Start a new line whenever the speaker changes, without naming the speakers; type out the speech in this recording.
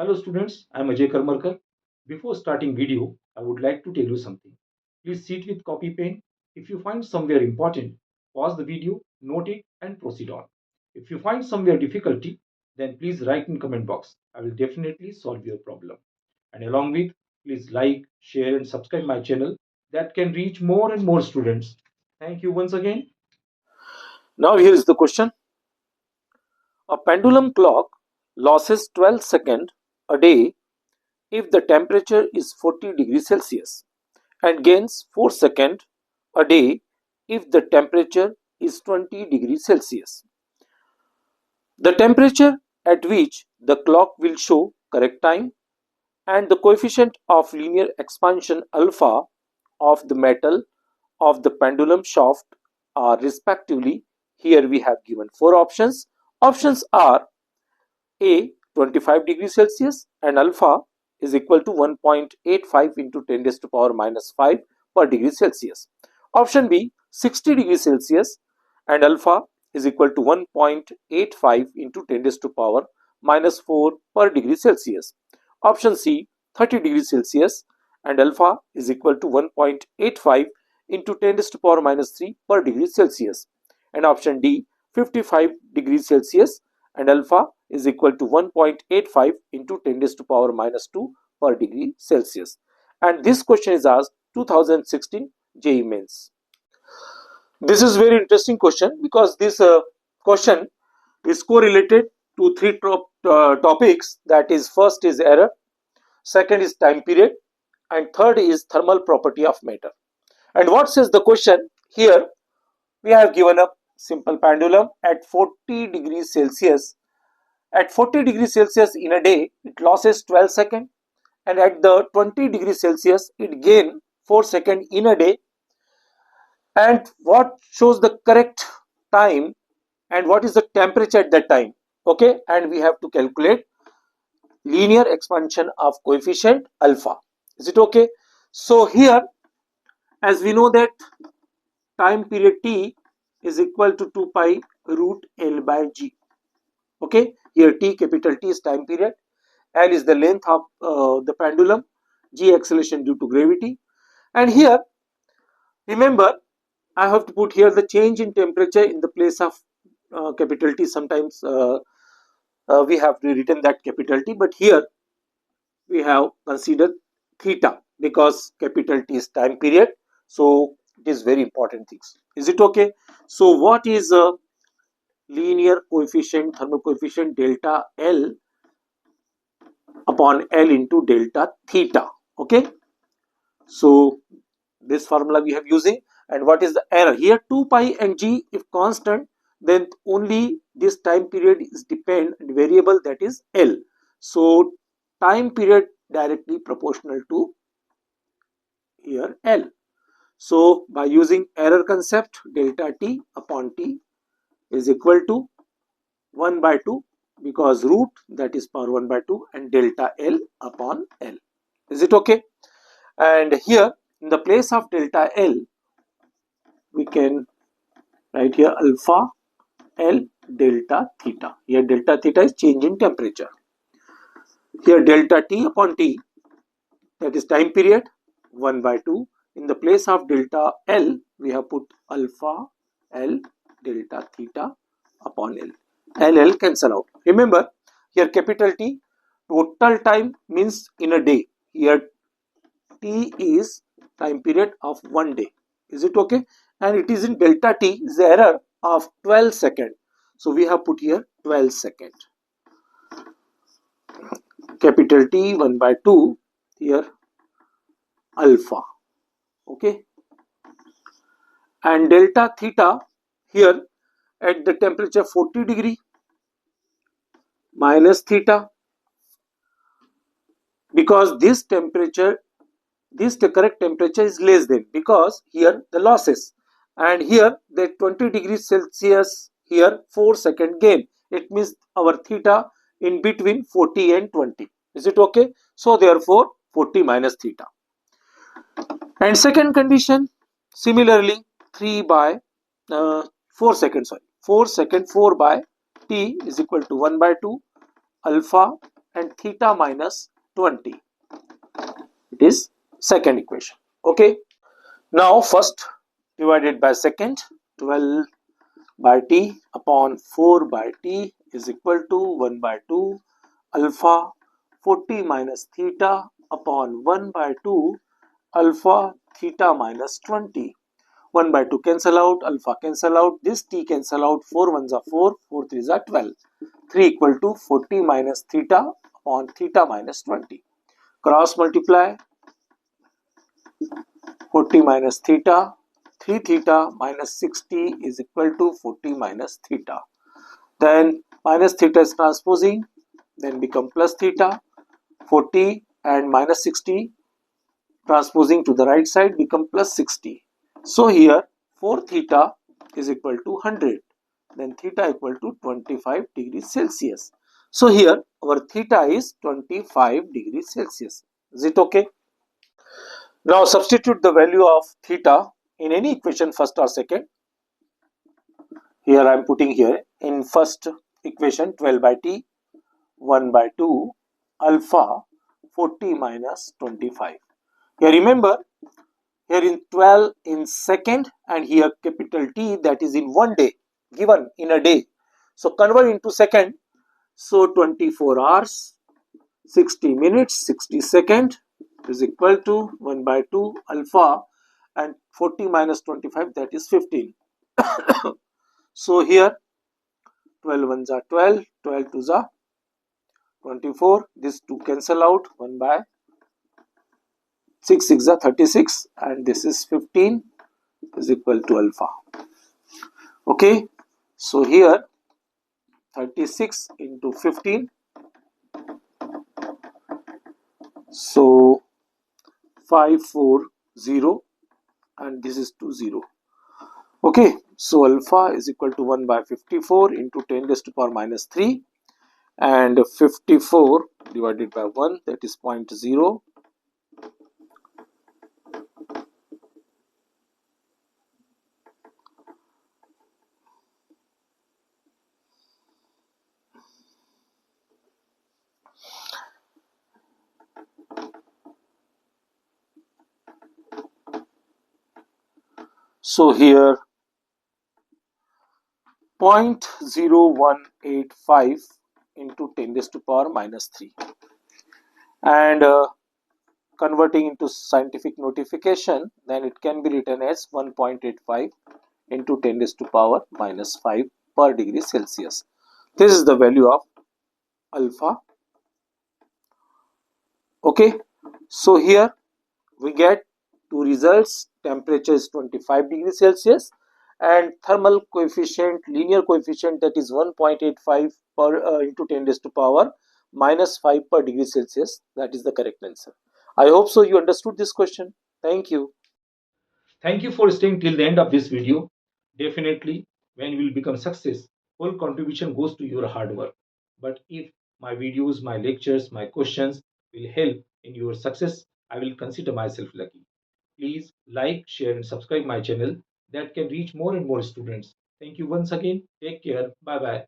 Hello students, I am Ajay Karmarkar. Before starting video, I would like to tell you something. Please sit with copy pen. If you find somewhere important, pause the video, note it and proceed on. If you find somewhere difficulty, then please write in comment box. I will definitely solve your problem. And along with, please like, share and subscribe my channel that can reach more and more students. Thank you once again.
Now here is the question. A pendulum clock loses 12 seconds a day if the temperature is 40 degrees Celsius and gains 4 seconds a day if the temperature is 20 degrees Celsius. The temperature at which the clock will show correct time and the coefficient of linear expansion alpha of the metal of the pendulum shaft are respectively. Here we have given four options. Options are A 25 degrees Celsius and alpha is equal to 1.85 into 10 raised to power minus 5 per degree Celsius. Option B 60 degrees Celsius and alpha is equal to 1.85 into 10 raised to power minus 4 per degree Celsius. Option C 30 degrees Celsius and alpha is equal to 1.85 into 10 raised to power minus 3 per degree Celsius. And option D 55 degrees Celsius and alpha is equal to 1.85 into 10 raised to power minus 2 per degree Celsius. And this question is asked 2016 JEE Mains. This is very interesting question because this question is correlated to three topics, that is, first is error, second is time period, and third is thermal property of matter. And what says the question here? We have given a simple pendulum at 40 degrees Celsius. At 40 degrees Celsius in a day, it loses 12 seconds, and at the 20 degrees Celsius, it gains 4 seconds in a day. And what shows the correct time and what is the temperature at that time? Okay, and we have to calculate linear expansion of coefficient alpha. Is it okay? So here, as we know that time period T is equal to 2 pi root L by G. Okay, here T, capital T, is time period, L is the length of the pendulum, G acceleration due to gravity. And here, remember, I have to put here the change in temperature in the place of capital T. Sometimes we have rewritten that capital T, but here we have considered theta because capital T is time period. So it is very important things. Is it okay? So what is linear coefficient, thermal coefficient delta L upon L into delta theta? Okay, so this formula we have using. And what is the error here? 2 pi and G if constant, then only this time period is depend variable, that is L. So time period directly proportional to here L. So by using error concept, delta T upon T is equal to 1 by 2 because root, that is power 1 by 2, and delta L upon L. Is it okay? And here in the place of delta L, we can write here alpha L delta theta. Here delta theta is change in temperature. Here delta T upon T, that is time period, 1 by 2. In the place of delta L, we have put alpha L delta theta upon L. L cancel out. Remember, here capital T, total time means in a day. Here T is time period of 1 day. Is it okay? And it is in delta T is the error of 12 seconds. So we have put here 12 seconds. Capital T 1 by 2, here alpha. Okay. And delta theta here at the temperature 40 degree minus theta, because this temperature, this the correct temperature is less than, because here the losses, and here the 20 degrees Celsius, here 4 second gain. It means our theta in between 40 and 20. Is it okay? So therefore 40 minus theta. And second condition, similarly 3 by 4 seconds, sorry, 4 second, 4 by T is equal to 1 by 2 alpha and theta minus 20. It is second equation. Okay. Now first divided by second, 12 by t upon 4 by t is equal to 1 by 2 alpha 40 minus theta upon 1 by 2 alpha theta minus 20. 1 by 2 cancel out, alpha cancel out, this t cancel out, 4 ones are 4, 4 threes are 12. 3 equal to 40 minus theta upon theta minus 20. Cross multiply, 40 minus theta, 3 theta minus 60 is equal to 40 minus theta. Then minus theta is transposing, then become plus theta, 40 and minus 60 transposing to the right side become plus 60. So here 4 theta is equal to 100, then theta equal to 25 degrees Celsius. So here our theta is 25 degrees Celsius. Is it okay? Now substitute the value of theta in any equation, first or second. Here I am putting here in first equation 12 by t, 1 by 2 alpha 40 minus 25. Here remember, here in 12 in second and here capital T, that is in 1 day, given in a day. So convert into second. So 24 hours, 60 minutes, 60 second is equal to 1 by 2 alpha and 40 minus 25, that is 15. So here 12 ones are 12, 12 twos are 24. This 2 cancel out, 1 by 6 6 are 36 and this is 15 is equal to alpha. Okay, so here 36 into 15, so 540 and this is 20. Okay, so alpha is equal to 1 by 54 into 10 raised to power minus 3 and 54 divided by 1, that is 0.0. So here 0.0185 into 10 raised to power minus 3 and converting into scientific notification, then it can be written as 1.85 into 10 raised to power minus 5 per degree Celsius. This is the value of alpha. Okay, so here we get two results. Temperature is 25 degrees Celsius and thermal coefficient, linear coefficient, that is 1.85 per into 10 raised to power minus 5 per degree Celsius. That is the correct answer. I hope so you understood this question. Thank you.
Thank you for staying till the end of this video. Definitely, when you will become success, whole contribution goes to your hard work. But if my videos, my lectures, my questions will help in your success, I will consider myself lucky. Please like, share and subscribe my channel that can reach more and more students. Thank you once again. Take care. Bye bye.